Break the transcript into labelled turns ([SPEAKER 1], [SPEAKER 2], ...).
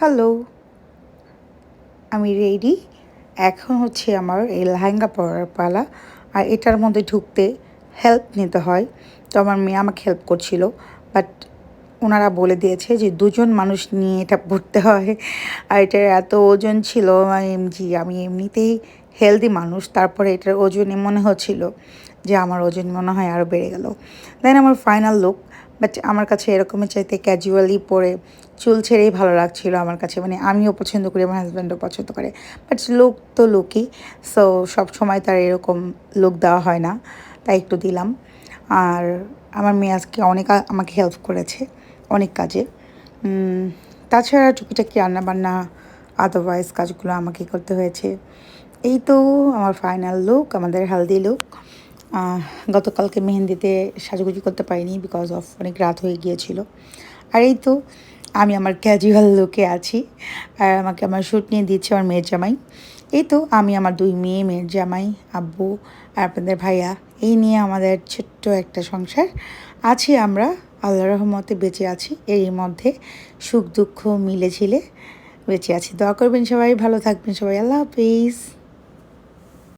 [SPEAKER 1] Hello, আমি ready. এখন হচ্ছে আমার এই লেহেঙ্গা পরার পালা। আর এটার মধ্যে ঢুকতে হেল্প নিতে হয়। তো আমার মেয়ে আমাকে হেল্প করছিল। বাট ওনারা বলে দিয়েছে যে ২ জন মানুষ নিয়ে এটা পড়তে হয়। আর এটার এত ওজন ছিল, আমি এমনিতেই হেলদি মানুষ। তারপরে এটার ওজনে মনে হচ্ছিল যে আমার ওজন মনে হয় আরও বেড়ে গেল। দেন আমার ফাইনাল লুক, বাট আমার কাছে এরকমের চাইতে ক্যাজুয়ালি পরে চুল ছেড়েই ভালো লাগছিল আমার কাছে। মানে আমিও পছন্দ করি, আমার হাজব্যান্ডও পছন্দ করে। বাট লুক তো লুকই। সো সবসময় তার এরকম লুক দেওয়া হয় না, তাই একটু দিলাম। আর আমার মেয়ে আজকে অনেক আমাকে হেল্প করেছে অনেক কাজে। তাছাড়া টুকিটাকি রান্নাবান্না আদারওয়াইজ কাজগুলো আমাকে করতে হয়েছে। এই তো আমার ফাইনাল লুক, আমাদের হেলদি লুক। গতকালকে মেহেন্দিতে সাজুগুজু করতে পারিনি বিকজ অফ অনেক রাত হয়ে গিয়েছিল। আর এই তো আমি আমার ক্যাজুয়াল লুকে আছি। আর আমাকে আমার শ্যুট নিয়ে দিচ্ছে আমার মেয়ের জামাই। এই তো আমি আমার ২ মেয়ে, মেয়ের জামাই, আব্বু আর আপনাদের ভাইয়া, এই নিয়ে আমাদের ছোট্ট একটা সংসার। আছি আমরা, আল্লাহর রহমতে বেঁচে আছি। এর মধ্যে সুখ দুঃখ মিলে ঝিলে বেঁচে আছি। দোয়া করবেন সবাই, ভালো থাকবেন সবাই। আল্লাহ হাফিজ।